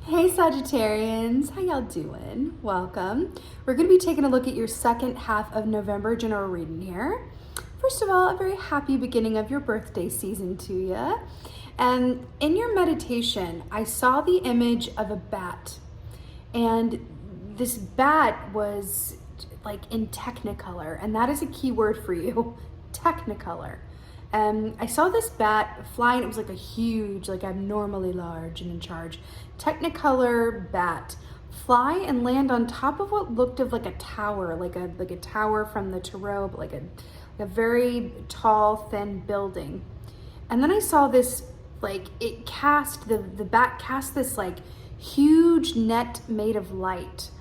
Hey Sagittarians, how y'all doing? Welcome. We're going to be taking a look at your second half of November general reading here. First of all, a very happy beginning of your birthday season to you. And in your meditation, I saw the image of a bat. And this bat was like in Technicolor, and that is a key word for you, Technicolor. I saw this bat flying. It was like a huge, like abnormally large and in charge Technicolor bat fly and land on top of what looked of like a tower, like a tower from the tarot, but like a very tall, thin building. And then I saw this, like it cast, the bat cast this like huge net made of light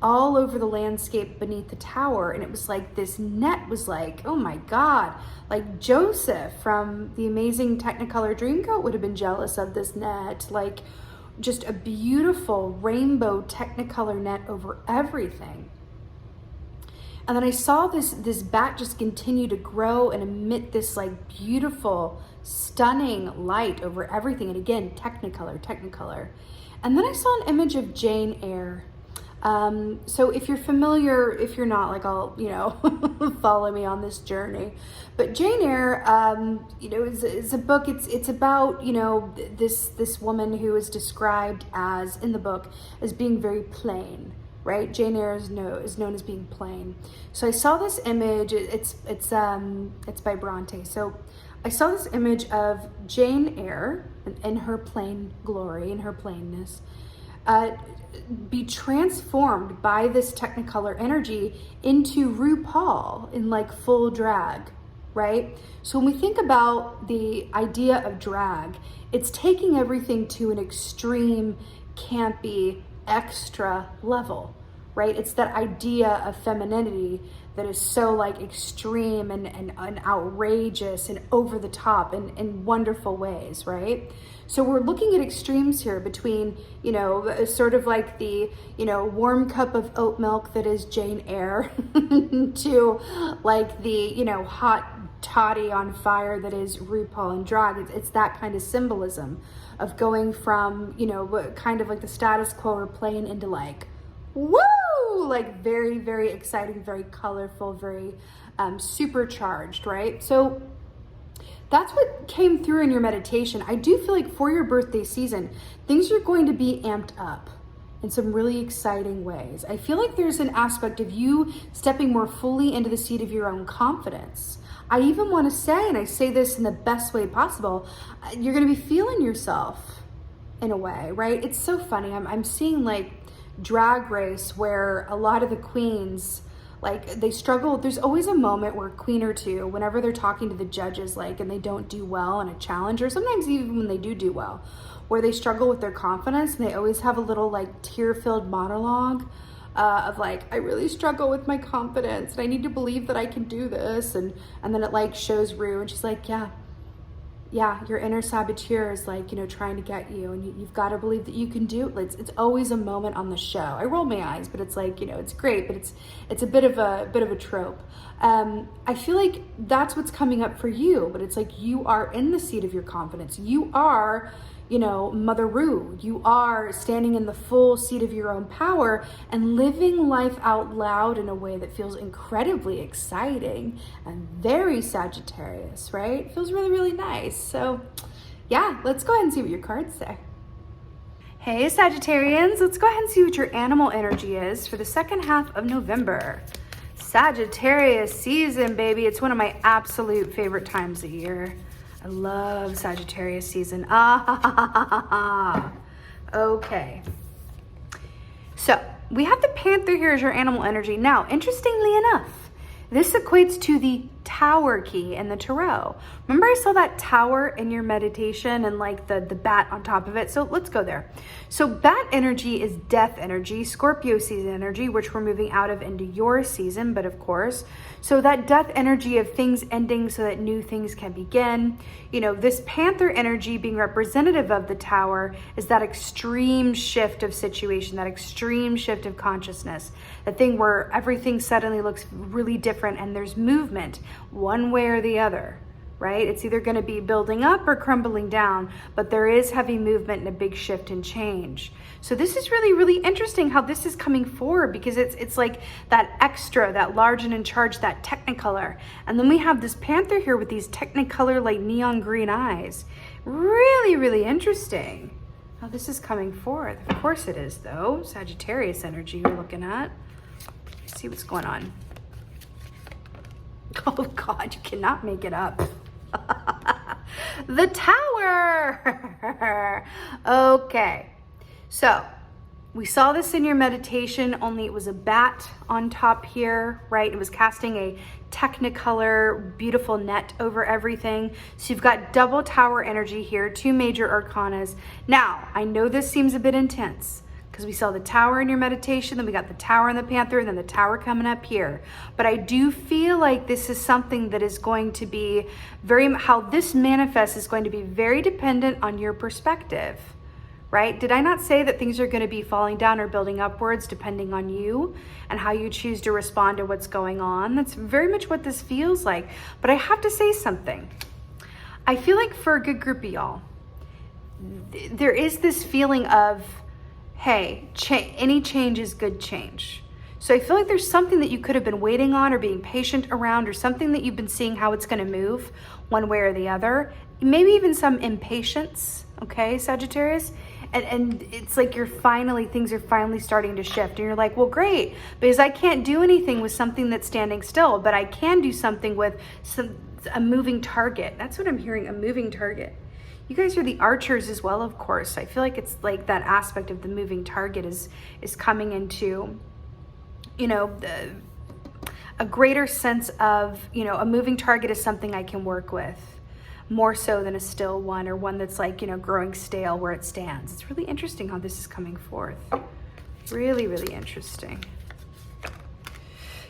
all over the landscape beneath the tower. And it was like this net was like, oh my God, like Joseph from the amazing Technicolor Dreamcoat would have been jealous of this net. Like just a beautiful rainbow Technicolor net over everything. And then I saw this bat just continue to grow and emit this like beautiful, stunning light over everything. And again, Technicolor. And then I saw an image of Jane Eyre. So if you're familiar, if you're not, like I'll, follow me on this journey. But Jane Eyre, is a book. It's about, this woman who is described as, in the book, as being very plain, right? Jane Eyre is known as being plain. So I saw this image. It's by Bronte. So I saw this image of Jane Eyre in her plain glory, in her plainness, be transformed by this Technicolor energy into RuPaul in like full drag, right? So when we think about the idea of drag, it's taking everything to an extreme, campy, extra level, right? It's that idea of femininity that is so like extreme and outrageous and over the top in wonderful ways, right? So we're looking at extremes here between, sort of like the, warm cup of oat milk that is Jane Eyre to like the, hot toddy on fire that is RuPaul and drag. It's that kind of symbolism of going from, kind of like the status quo or plain into like, woo! Like very, very exciting, very colorful, very supercharged, right? So that's what came through in your meditation. I do feel like for your birthday season, things are going to be amped up in some really exciting ways. I feel like there's an aspect of you stepping more fully into the seat of your own confidence. I even want to say, and I say this in the best way possible, you're going to be feeling yourself in a way, right? It's so funny. I'm seeing like Drag Race where a lot of the queens, like they struggle. There's always a moment where a queen or two, whenever they're talking to the judges, like, and they don't do well in a challenge, or sometimes even when they do well, where they struggle with their confidence, and they always have a little like tear-filled monologue of like, I really struggle with my confidence, and I need to believe that I can do this, and then it like shows Rue, and she's like, yeah, your inner saboteur is like, trying to get you, and you've got to believe that you can do it. It's always a moment on the show. I roll my eyes, but it's like, it's great, but it's a bit of a trope. I feel like that's what's coming up for you, but it's like you are in the seat of your confidence. You are, Mother Rue. You are standing in the full seat of your own power and living life out loud in a way that feels incredibly exciting and very Sagittarius, right? It feels really, really nice. So yeah, let's go ahead and see what your cards say. Hey Sagittarians, let's go ahead and see what your animal energy is for the second half of November. Sagittarius season, baby. It's one of my absolute favorite times of year. I love Sagittarius season. Okay. So we have the Panther here as your animal energy. Now, interestingly enough, this equates to the Tower key in the tarot. Remember I saw that tower in your meditation and like the bat on top of it? So let's go there. So bat energy is death energy, Scorpio season energy, which we're moving out of into your season, but of course. So that death energy of things ending so that new things can begin. This Panther energy being representative of the tower is that extreme shift of situation, that extreme shift of consciousness, the thing where everything suddenly looks really different and there's movement one way or the other, right? It's either going to be building up or crumbling down, but there is heavy movement and a big shift and change. So this is really, really interesting how this is coming forward, because it's like that extra, that large and in charge, that Technicolor. And then we have this panther here with these Technicolor like neon green eyes. Really, really interesting how this is coming forth. Of course it is though. Sagittarius energy you're looking at. Let's see what's going on. Oh God, you cannot make it up. The Tower. Okay, so we saw this in your meditation, only it was a bat on top here, right? It was casting a Technicolor beautiful net over everything. So you've got double Tower energy here, 2 major arcanas. Now, I know this seems a bit intense, because we saw the Tower in your meditation, then we got the Tower and the Panther, and then the Tower coming up here. But I do feel like this is something that is going to be how this manifests is going to be very dependent on your perspective, right? Did I not say that things are going to be falling down or building upwards depending on you and how you choose to respond to what's going on? That's very much what this feels like. But I have to say something. I feel like for a good group of y'all, there is this feeling of, hey, any change is good change. So I feel like there's something that you could have been waiting on or being patient around, or something that you've been seeing how it's going to move one way or the other. Maybe even some impatience, okay, Sagittarius? And it's like things are finally starting to shift. And you're like, well, great, because I can't do anything with something that's standing still, but I can do something with a moving target. That's what I'm hearing, a moving target. You guys are the archers as well, of course. I feel like it's like that aspect of the moving target is coming into, a greater sense of, a moving target is something I can work with more so than a still one, or one that's like, growing stale where it stands. It's really interesting how this is coming forth. Really, really interesting.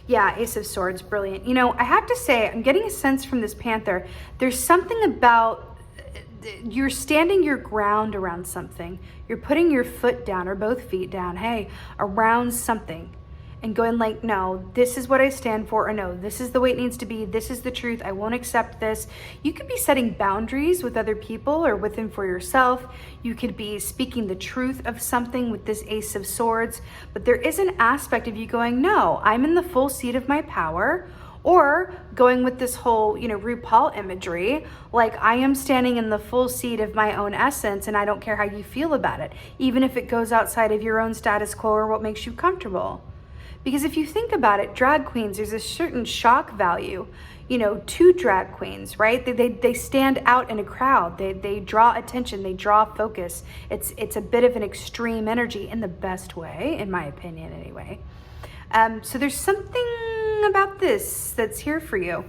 Yeah, Ace of Swords, brilliant. I have to say, I'm getting a sense from this Panther, there's something about you're standing your ground around something. You're putting your foot down, or both feet down, hey, around something, and going like, no, this is what I stand for, or no, this is the way it needs to be. This is the truth. I won't accept this. You could be setting boundaries with other people or within for yourself. You could be speaking the truth of something with this Ace of Swords, but there is an aspect of you going, no, I'm in the full seat of my power. Or going with this whole, RuPaul imagery, like I am standing in the full seat of my own essence, and I don't care how you feel about it, even if it goes outside of your own status quo or what makes you comfortable. Because if you think about it, drag queens, there's a certain shock value, to drag queens, right? They stand out in a crowd. They draw attention. They draw focus. It's a bit of an extreme energy in the best way, in my opinion, anyway. So there's something about this that's here for you.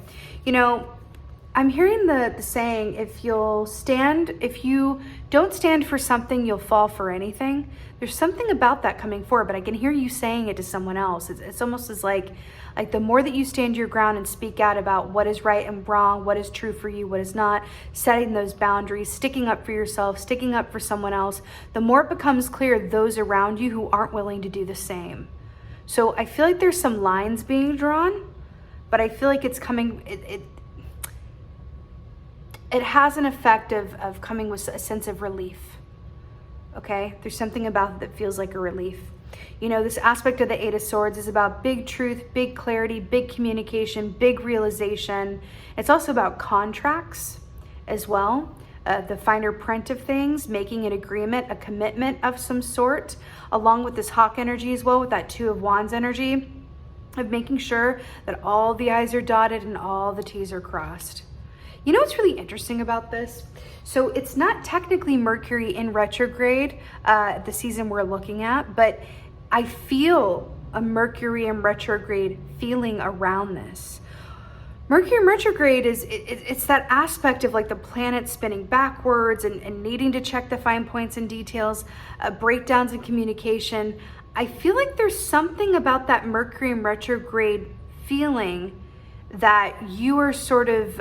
I'm hearing the saying, if you don't stand for something, you'll fall for anything. There's something about that coming forward, but I can hear you saying it to someone else. It's almost as like the more that you stand your ground and speak out about what is right and wrong, what is true for you, what is not, setting those boundaries, sticking up for yourself, sticking up for someone else, the more it becomes clear those around you who aren't willing to do the same. So I feel like there's some lines being drawn, but I feel like it's coming, it has an effect of coming with a sense of relief, okay? There's something about it that feels like a relief. This aspect of the Eight of Swords is about big truth, big clarity, big communication, big realization. It's also about contracts as well. The finer print of things, making an agreement, a commitment of some sort, along with this hawk energy as well, with that Two of Wands energy, of making sure that all the I's are dotted and all the T's are crossed. What's really interesting about this? So it's not technically Mercury in retrograde, the season we're looking at, but I feel a Mercury in retrograde feeling around this. Mercury in retrograde it's that aspect of like the planet spinning backwards and needing to check the fine points and details, breakdowns in communication. I feel like there's something about that Mercury in retrograde feeling that you are sort of,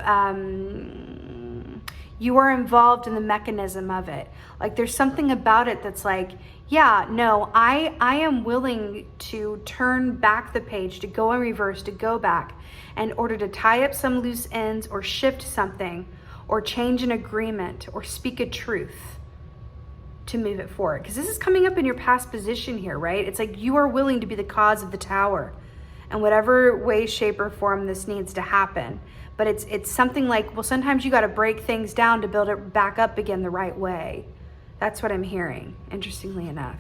You are involved in the mechanism of it. Like there's something about it that's like, yeah, no, I am willing to turn back the page, to go in reverse, to go back in order to tie up some loose ends or shift something or change an agreement or speak a truth to move it forward. Because this is coming up in your past position here, right? It's like you are willing to be the cause of the tower in whatever way, shape, or form this needs to happen. But it's something like, well, sometimes you got to break things down to build it back up again the right way. That's what I'm hearing, interestingly enough.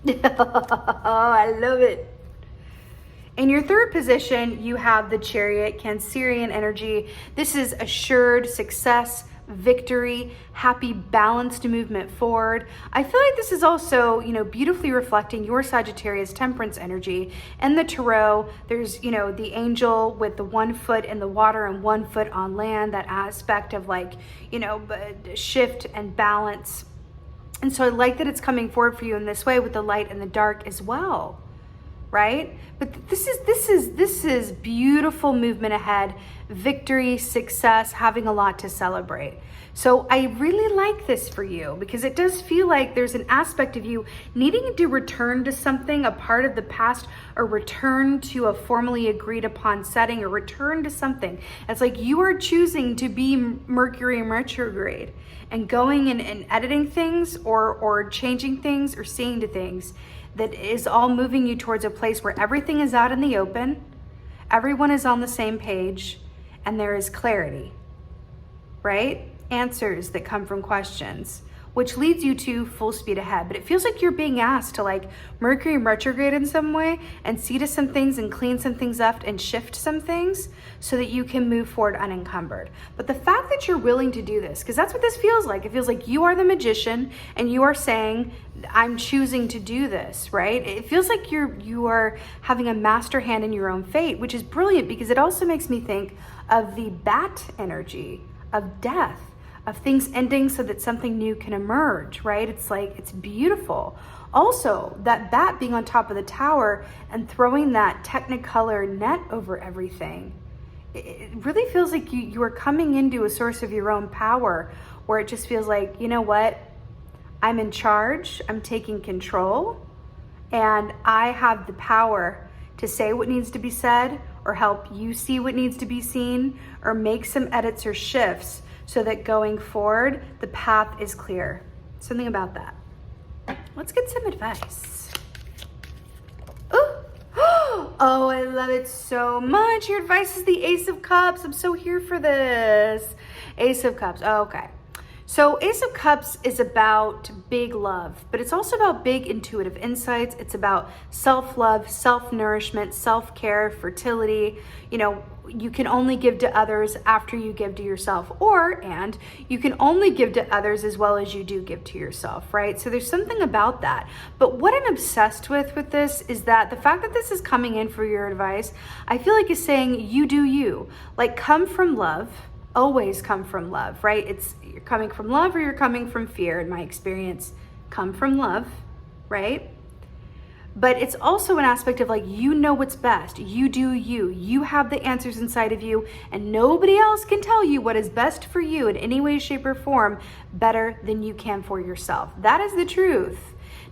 Oh, I love it. In your third position, you have the Chariot, Cancerian energy. This is assured success, victory, happy, balanced movement forward. I feel like this is also, beautifully reflecting your Sagittarius temperance energy. In the Tarot, there's, the angel with the 1 foot in the water and 1 foot on land, that aspect of like, shift and balance. And so I like that it's coming forward for you in this way with the light and the dark as well. Right? But this is beautiful movement ahead, victory, success, having a lot to celebrate. So I really like this for you because it does feel like there's an aspect of you needing to return to something, a part of the past, or return to a formally agreed upon setting, or return to something. It's like you are choosing to be Mercury in retrograde and going and editing things or changing things or seeing to things that is all moving you towards a place where everything is out in the open, everyone is on the same page, and there is clarity, right? Answers that come from questions, which leads you to full speed ahead. But it feels like you're being asked to like Mercury retrograde in some way and see to some things and clean some things up and shift some things so that you can move forward unencumbered. But the fact that you're willing to do this, because that's what this feels like. It feels like you are the magician and you are saying, I'm choosing to do this, right? It feels like you are having a master hand in your own fate, which is brilliant because it also makes me think of the bat energy of death, of things ending so that something new can emerge, right? It's like, it's beautiful. Also, that bat being on top of the tower and throwing that Technicolor net over everything, it really feels like you are coming into a source of your own power where it just feels like, you know what? I'm in charge, I'm taking control, and I have the power to say what needs to be said or help you see what needs to be seen or make some edits or shifts so that going forward, the path is clear. Something about that. Let's get some advice. Ooh. Oh, I love it so much. Your advice is the Ace of Cups. I'm so here for this. Ace of Cups. Oh, okay. So Ace of Cups is about big love, but it's also about big intuitive insights. It's about self-love, self-nourishment, self-care, fertility. You can only give to others after you give to yourself, and you can only give to others as well as you do give to yourself, right? So there's something about that. But what I'm obsessed with this is that the fact that this is coming in for your advice, I feel like is saying you do you. Like, come from love. Always come from love, right? You're coming from love or you're coming from fear. In my experience, come from love, right? But it's also an aspect of like, you know what's best. You do you. You have the answers inside of you, and nobody else can tell you what is best for you in any way, shape, or form better than you can for yourself. That is the truth.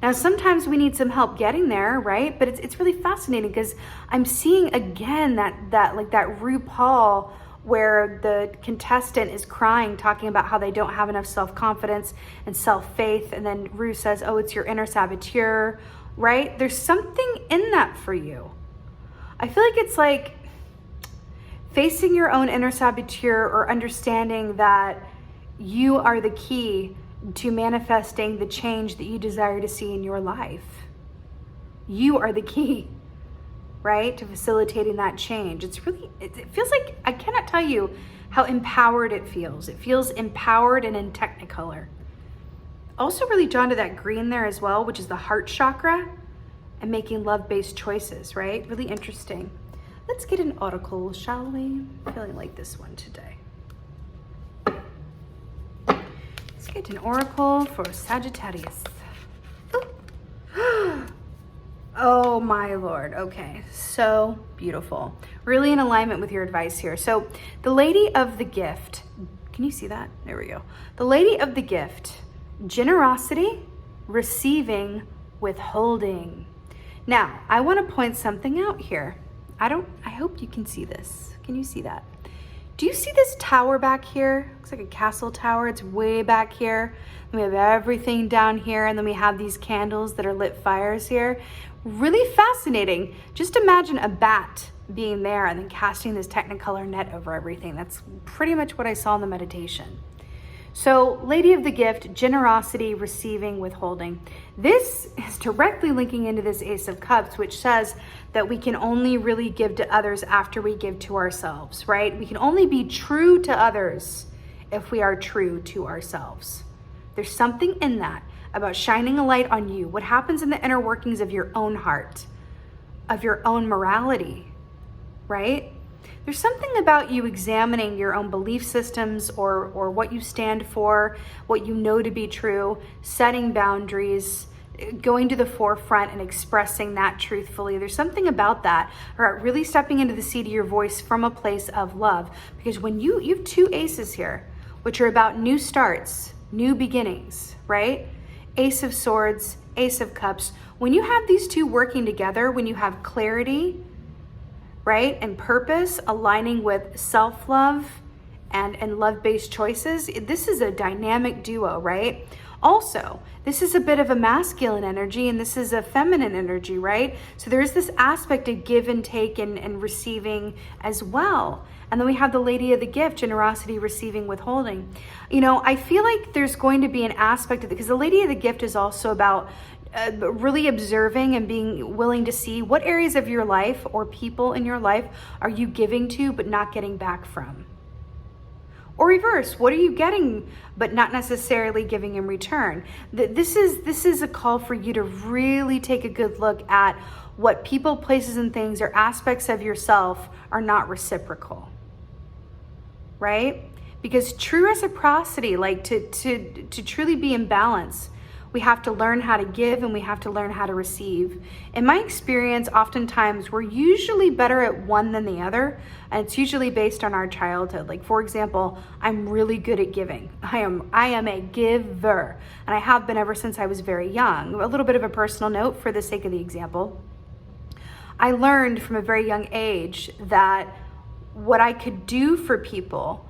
Now, sometimes we need some help getting there, right? But it's really fascinating because I'm seeing again that RuPaul where the contestant is crying, talking about how they don't have enough self-confidence and self-faith. And then Ru says, oh, it's your inner saboteur, right? There's something in that for you. I feel like it's like facing your own inner saboteur or understanding that you are the key to manifesting the change that you desire to see in your life. You are the key, right, to facilitating that change. It feels like, I cannot tell you how empowered it feels. It feels empowered and in Technicolor. Also really drawn to that green there as well, which is the heart chakra, and making love-based choices, right? Really interesting. Let's get an oracle, shall we? I'm feeling like this one today. Let's get an oracle for Sagittarius. Oh my Lord. Okay. So beautiful. Really in alignment with your advice here. So the Lady of the Gift, can you see that? There we go. The Lady of the Gift, generosity, receiving, withholding. Now, I want to point something out here. I hope you can see this. Can you see that? Do you see this tower back here? Looks like a castle tower. It's way back here. And we have everything down here, and then we have these candles that are lit fires here. Really fascinating. Just imagine a bat being there and then casting this Technicolor net over everything. That's pretty much what I saw in the meditation. So, Lady of the Gift, generosity, receiving, withholding. This is directly linking into this Ace of Cups, which says that we can only really give to others after we give to ourselves, right? We can only be true to others if we are true to ourselves. There's something in that about shining a light on you, what happens in the inner workings of your own heart, of your own morality, right? There's something about you examining your own belief systems or what you stand for, what you know to be true, setting boundaries, going to the forefront and expressing that truthfully. There's something about that, or really stepping into the seat of your voice from a place of love. Because when you have two aces here, which are about new starts, new beginnings, right? Ace of Swords, Ace of Cups. When you have these two working together, when you have clarity, right, and purpose aligning with self-love and love-based choices, this is a dynamic duo, right? Also, this is a bit of a masculine energy and this is a feminine energy, right? So there is this aspect of give and take and receiving as well. And then we have the Lady of the Gift, generosity, receiving, withholding. You know, I feel like there's going to be an aspect of it, because the Lady of the Gift is also about really observing and being willing to see what areas of your life or people in your life are you giving to but not getting back from. Or reverse, what are you getting but not necessarily giving in return? This is a call for you to really take a good look at what people, places, and things or aspects of yourself are not reciprocal, right? Because true reciprocity, like to truly be in balance, we have to learn how to give and we have to learn how to receive. In my experience, oftentimes we're usually better at one than the other, and it's usually based on our childhood. Like, for example, I'm really good at giving. I am a giver, and I have been ever since I was very young. A little bit of a personal note for the sake of the example. I learned from a very young age that what I could do for people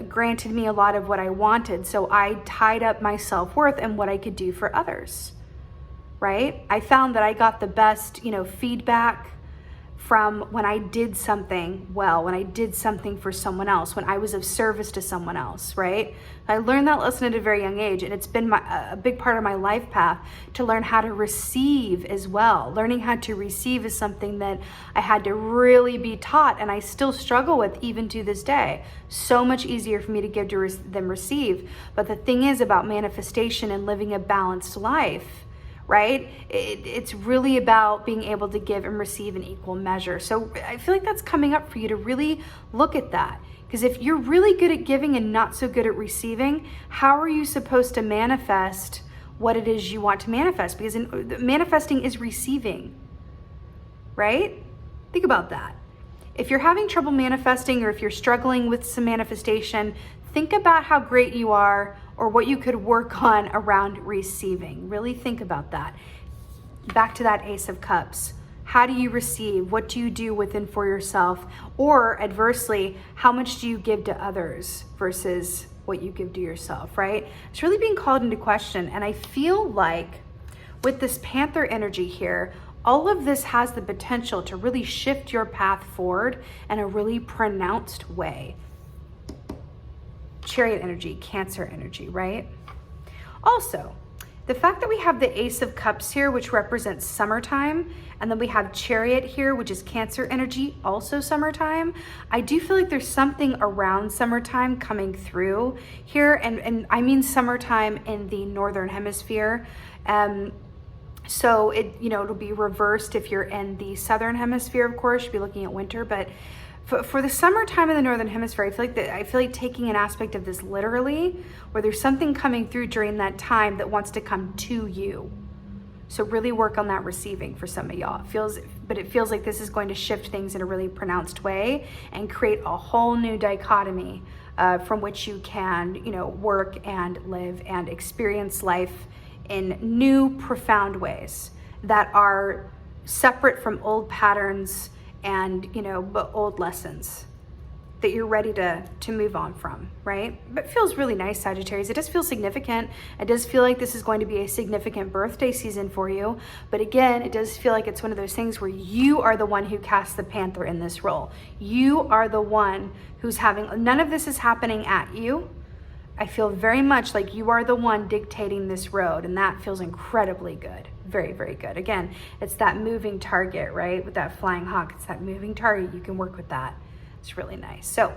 granted me a lot of what I wanted. So I tied up my self-worth and what I could do for others, right? I found that I got the best, feedback from when I did something well, when I did something for someone else, when I was of service to someone else, right? I learned that lesson at a very young age, and it's been a big part of my life path to learn how to receive as well. Learning how to receive is something that I had to really be taught, and I still struggle with even to this day. So much easier for me to give than receive. But the thing is about manifestation and living a balanced life, right? It's really about being able to give and receive in equal measure. So I feel like that's coming up for you to really look at that. Because if you're really good at giving and not so good at receiving, how are you supposed to manifest what it is you want to manifest? Because manifesting is receiving, right? Think about that. If you're having trouble manifesting, or if you're struggling with some manifestation, think about how great you are or what you could work on around receiving. Really think about that. Back to that Ace of Cups. How do you receive? What do you do within for yourself? Or adversely, how much do you give to others versus what you give to yourself, right? It's really being called into question. And I feel like with this Panther energy here, all of this has the potential to really shift your path forward in a really pronounced way. Chariot energy, Cancer energy, right? Also, the fact that we have the Ace of Cups here, which represents summertime, and then we have Chariot here, which is Cancer energy, also summertime. I do feel like there's something around summertime coming through here, and I mean summertime in the Northern Hemisphere. So it'll be reversed if you're in the Southern Hemisphere, of course, you'll be looking at winter, but for the summertime in the Northern Hemisphere, I feel like taking an aspect of this literally, where there's something coming through during that time that wants to come to you, So really work on that receiving for some of y'all. It feels like this is going to shift things in a really pronounced way and create a whole new dichotomy from which you can, you know, work and live and experience life in new, profound ways that are separate from old patterns and, you know, but old lessons that you're ready to move on from, right? But it feels really nice, Sagittarius. It does feel significant. It does feel like this is going to be a significant birthday season for you. But again, it does feel like it's one of those things where you are the one who casts the panther in this role. You are the one who's having, none of this is happening at you. I feel very much like you are the one dictating this road, and that feels incredibly good. Very, very good. Again, it's that moving target, right? With that flying hawk, it's that moving target. You can work with that. It's really nice. So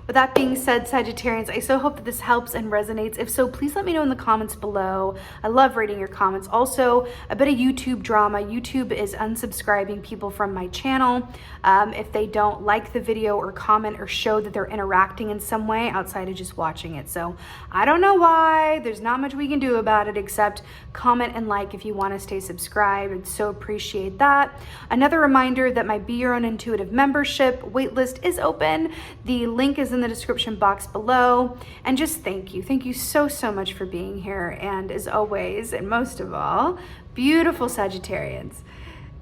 with that being said, Sagittarians, I so hope that this helps and resonates. If so, please let me know in the comments below. I love reading your comments. Also, a bit of YouTube drama. YouTube is unsubscribing people from my channel if they don't like the video or comment or show that they're interacting in some way outside of just watching it. So I don't know why. There's not much we can do about it except comment and like if you want to stay subscribed. I'd so appreciate that. Another reminder that my Be Your Own Intuitive membership waitlist is open. The link is in the description box below. And just thank you. Thank you so, so much for being here. And as always, and most of all, beautiful Sagittarians,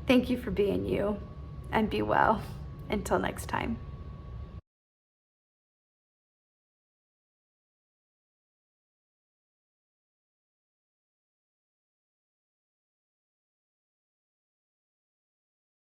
thank you for being you, and be well. Until next time.